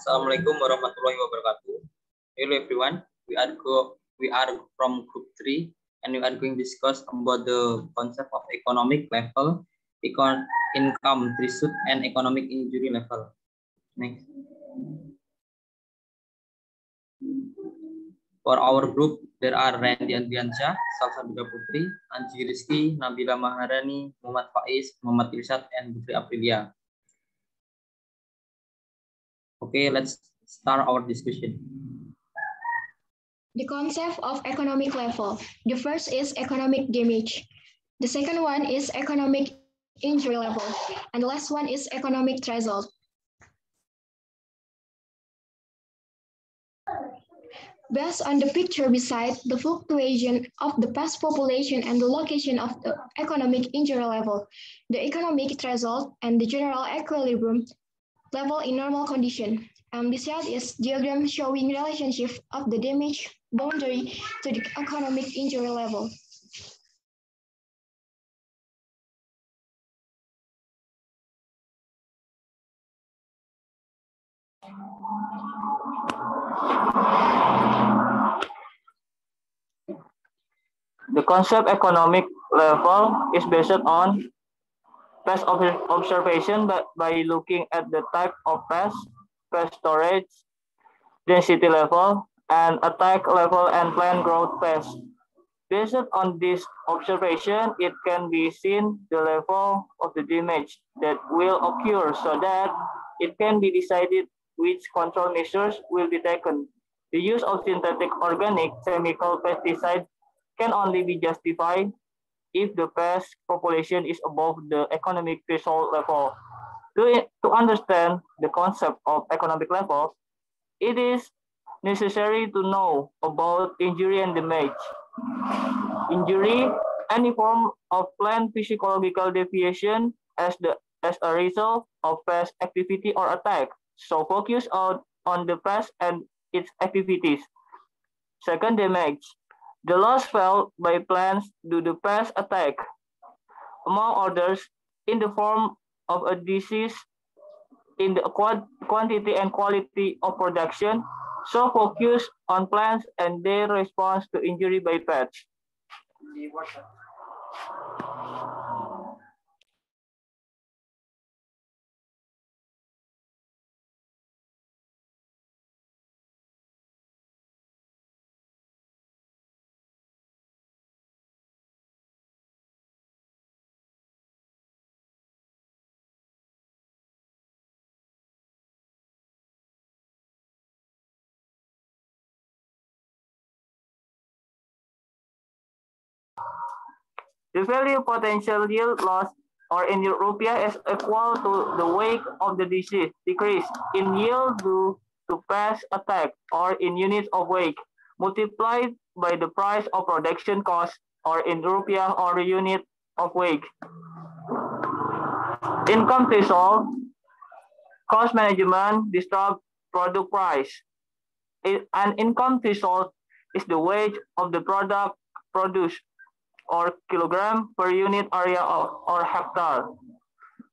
Assalamualaikum warahmatullahi wabarakatuh. Hello everyone. We are from group 3 and we are going to discuss about the concept of economic level, income threshold and economic injury level. Next. For our group, there are Randy Andriansyah, Salsabila Putri, Anji Rizky, Nabila Maharani, Muhammad Faiz, Muhammad Irsyad, and Putri Aprilia. Okay, let's start our discussion. The concept of economic level. The first is economic damage. The second one is economic injury level. And the last one is economic threshold. Based on the picture beside, the fluctuation of the past population and the location of the economic injury level, the economic threshold, and the general equilibrium level in normal condition. This chart is diagram showing relationship of the damage boundary to the economic injury level. The concept economic level is based on past observation by looking at the type of past storage, density level, and attack level and plant growth phase. Based on this observation, it can be seen the level of the damage that will occur so that it can be decided which control measures will be taken. The use of synthetic organic chemical pesticides can only be justified if the pest population is above the economic threshold level. To understand the concept of economic level, it is necessary to know about injury and damage. Injury, any form of plant physiological deviation as a result of pest activity or attack. So focus on the pest and its activities. Second, damage. The loss felt by plants due to pest attack, among others, in the form of a disease in the quantity and quality of production, so focus on plants and their response to injury by pests. The value potential yield loss or in rupiah is equal to the weight of the disease decrease in yield due to pest attack or in units of weight multiplied by the price of production cost or in rupiah or unit of weight. Income threshold, cost management, disrupt product price. An income threshold is the wage of the product produced or kilogram per unit area or hectare.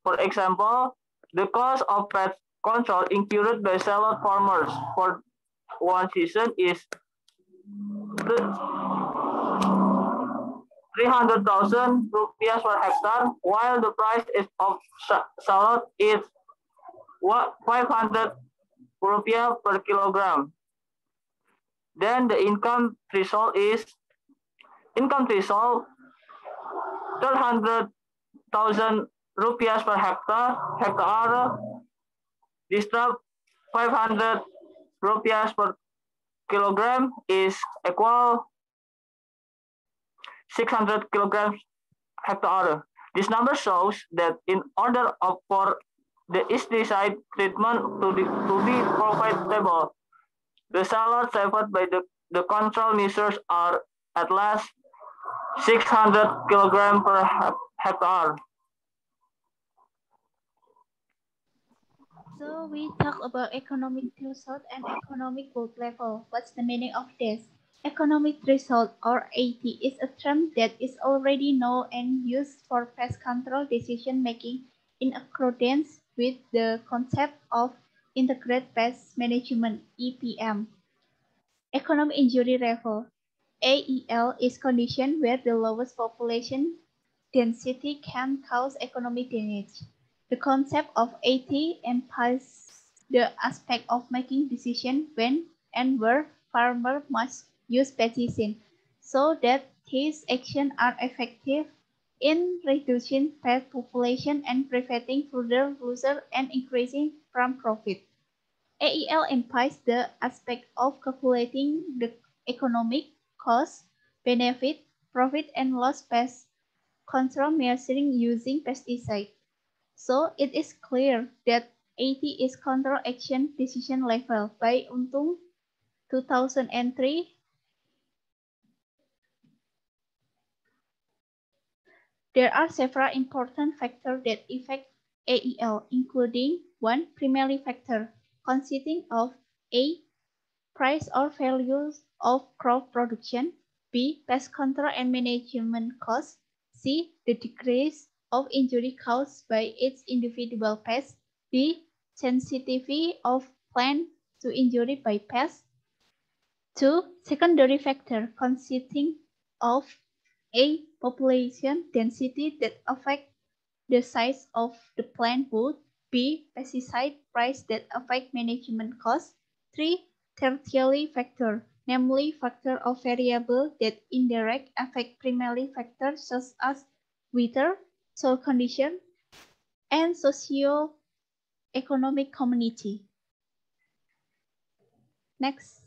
For example, the cost of pest control incurred by salad farmers for one season is 300,000 rupiah per hectare, while the price of salad is 500 rupiah per kilogram. Then the income threshold is 300,000 rupiah per hectare, disrupt 500 rupiah per kilogram is equal 600 kilograms hectare. This number shows that in order for the pesticide treatment to be profitable, the salad saved by the control measures are at least 600 kilograms per hectare. So we talk about economic threshold and economic growth level. What's the meaning of this? Economic threshold or AT is a term that is already known and used for pest control decision making in accordance with the concept of Integrated Pest Management, EPM. Economic injury level, AEL, is condition where the lowest population density can cause economic damage. The concept of AT implies the aspect of making decisions when and where farmers must use pesticide, so that these actions are effective in reducing pest population and preventing further losses and increasing farm profit. AEL implies the aspect of calculating the economic cost, benefit, profit, and loss pest control measuring using pesticide. So it is clear that AT is control action decision level by Untung 2003. There are several important factors that affect AEL, including one primary factor consisting of A, price or value of crop production, B, pest control and management costs, C, the decrease of injury caused by its individual pests, D, sensitivity of plant to injury by pests. 2. Secondary factor consisting of A, population density that affect the size of the plant wood, B, pesticide price that affect management costs, 3. Tertiary factor, namely factor of variable that indirect affect primary factors such as weather, soil condition, and socio-economic community. Next.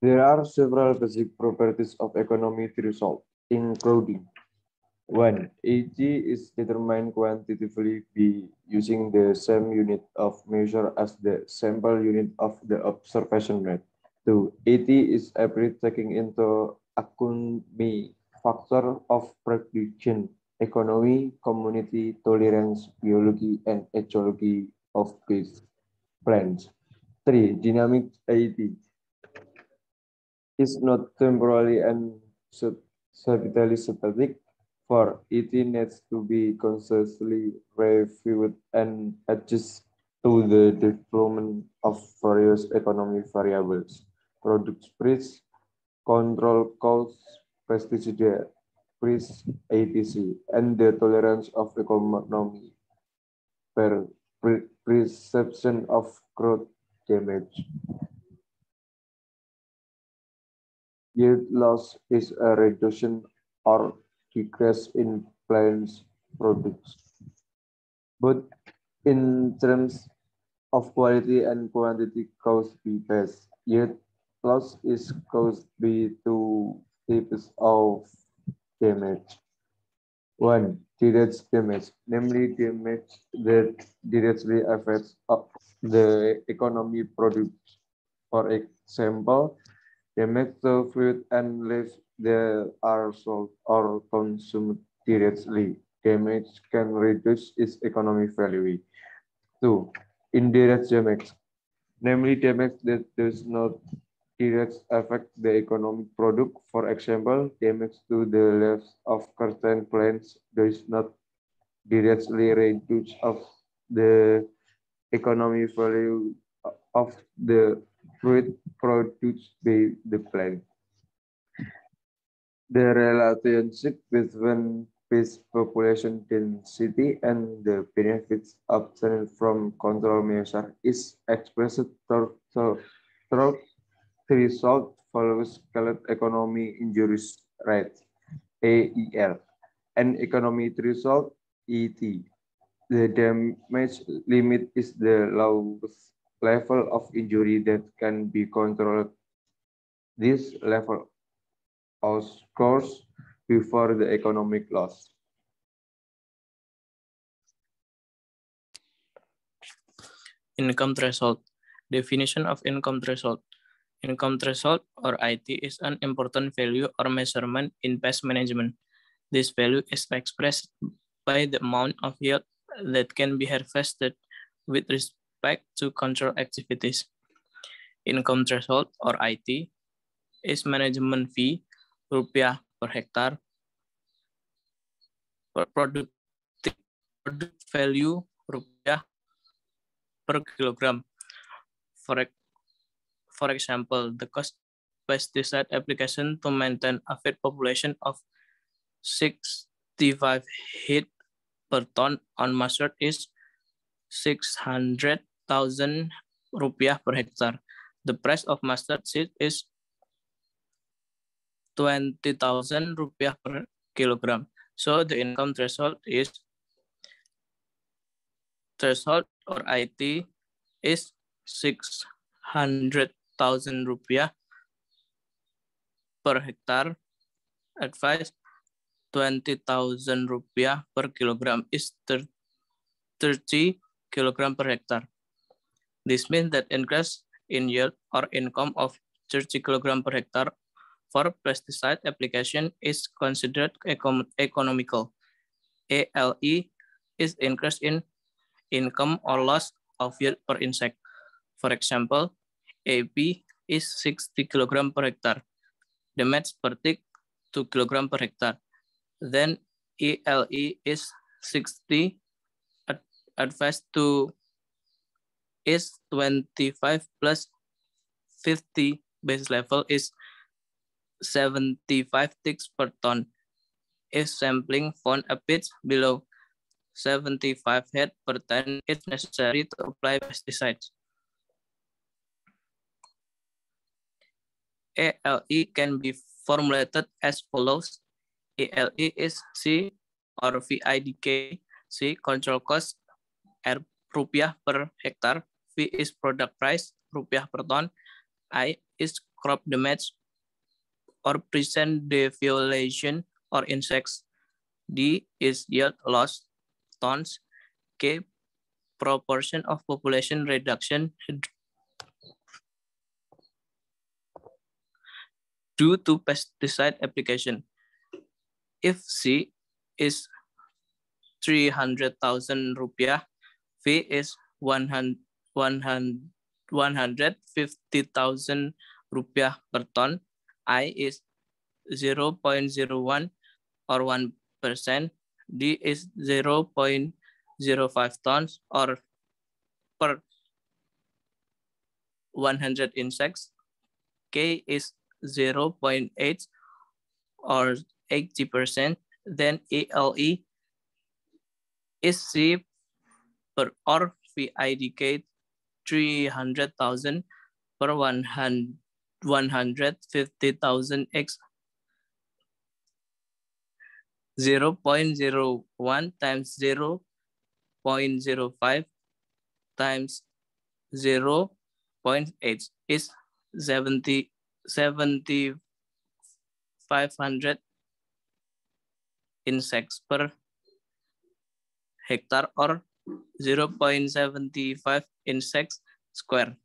There are several basic properties of economic result, including 1. AT is determined quantitatively by using the same unit of measure as the sample unit of the observation rate. 2. AT is average taking into account the factor of production, economy, community, tolerance, biology, and ecology of these plants. 3. Dynamic AT is not temporally and subtly static. 4. It needs to be constantly reviewed and adjusted to the development of various economic variables, product price, control costs, pesticide price, etc., and the tolerance of economy per perception of growth damage. Yield loss is a reduction or decrease in plants products, both in terms of quality and quantity caused by pests. Yield loss is caused by two types of damage. 1. Direct damage, namely damage that directly affects the economy products. For example, damage to fruit and leaves that are sold or consumed directly. Damage can reduce its economic value. 2. Indirect damage, namely damage that does not directly affect the economic product. For example, damage to the leaves of certain plants does not directly reduce of the economic value of the fruit produced by the plant. The relationship between pest population density and the benefits obtained from control measures is expressed through the result follows scaled economic injuries rate, AEL, and economic result, ET. The damage limit is the lowest level of injury that can be controlled. This level occurs before the economic loss. Income threshold. Definition of income threshold. Income threshold, or IT, is an important value or measurement in pest management. This value is expressed by the amount of yield that can be harvested with respect to control activities. Income threshold, or IT, is management fee, rupiah per hektar, per productive product value rupiah per kilogram. For example, the cost pesticide application to maintain a feed population of 65 head per ton on mustard is 600,000 rupiah per hectare. The price of mustard seed is 20,000 rupiah per kilogram. So the income threshold or IT is 600,000 rupiah per hectare. Advice 20,000 rupiah per kilogram is 30 kilogram per hectare. This means that increase in yield or income of 30 kilogram per hectare for pesticide application is considered economical. ALE is increase in income or loss of yield per insect. For example, AB is 60 kilogram per hectare. Damage per tick 2 kilogram per hectare. Then ELE is 60. Advice to is 25 plus 50. Base level is 75 ticks per ton. If sampling found a pitch below 75 head per ton, it's necessary to apply pesticides. ALE can be formulated as follows. ALE is C or VIDK. C control cost R rupiah per hectare. V is product price rupiah per ton. I is crop damage or present deviolation or insects. D is yield loss tons. K proportion of population reduction due to pesticide application. If C is 300,000 rupiah, V is 150,000 rupiah per ton, I is 0.01 or 1%, D is 0.05 tons or per 100 insects, K is 0.8 or 80%, then ALE is C per or VIDK 300,000 per 150,000 x 0.01 times 0.05 times 0.8 is 7,500 insects per hectare or 0.75 insects square.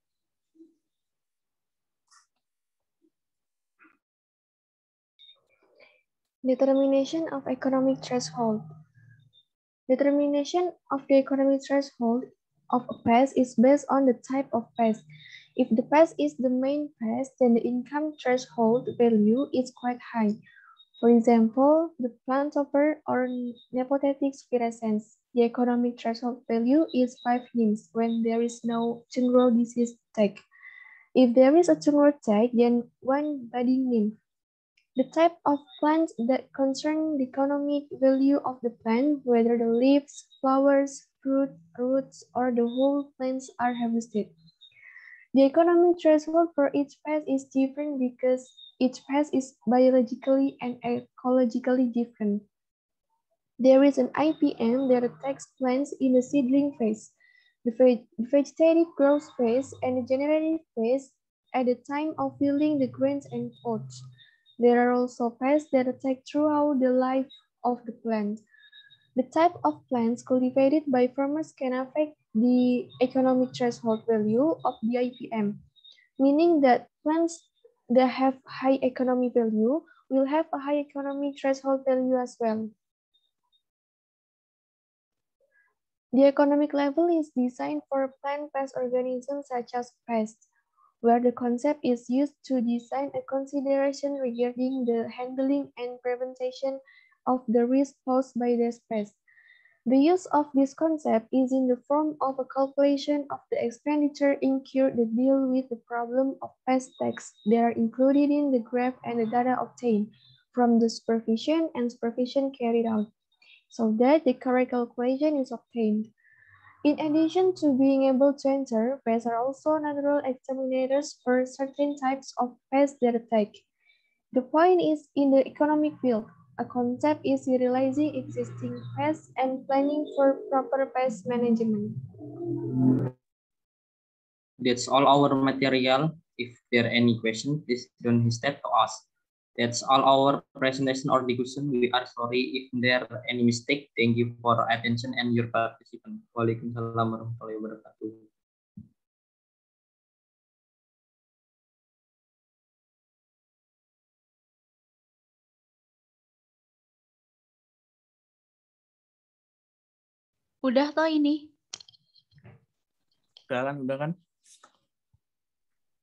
Determination of economic threshold. Determination of the economic threshold of a pest is based on the type of pest. If the pest is the main pest, then the income threshold value is quite high. For example, the planthopper or Nepothetic spirescens. The economic threshold value is 5 nymphs when there is no chungro disease tag. If there is a chungro tag, then 1 budding nymph. The type of plants that concern the economic value of the plant, whether the leaves, flowers, fruit, roots, or the whole plants are harvested. The economic threshold for each pest is different because each pest is biologically and ecologically different. There is an IPM that attacks plants in the seedling phase, the vegetative growth phase, and the generative phase at the time of yielding the grains and pods. There are also pests that attack throughout the life of the plant. The type of plants cultivated by farmers can affect the economic threshold value of the IPM, meaning that plants that have high economic value will have a high economic threshold value as well. The economic level is designed for plant pest organisms such as pests, where the concept is used to design a consideration regarding the handling and prevention of the risk posed by this pest. The use of this concept is in the form of a calculation of the expenditure incurred that deal with the problem of past tax. They are included in the graph and the data obtained from the supervision and supervision carried out, so that the correct calculation is obtained. In addition to being able to enter, PAS are also natural examinators for certain types of PAS data type. The point is in the economic field. A concept is utilizing existing PAS and planning for proper PAS management. That's all our material. If there are any questions, please don't hesitate to ask. That's all our presentation or discussion. We are sorry if there are any mistake. Thank you for attention and your participation. Waalaikumsalam warahmatullahi wabarakatuh. Udah toh ini? Udah kan?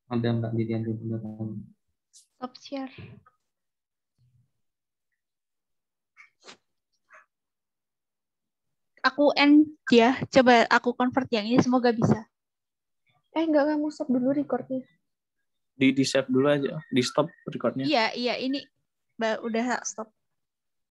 Ada Mbak Didian udah kan. Stop share. Aku end ya. Coba aku convert yang ini, semoga bisa. Enggak, kamu stop dulu recordnya. Di save dulu aja, di stop recordnya. Iya, ini udah stop.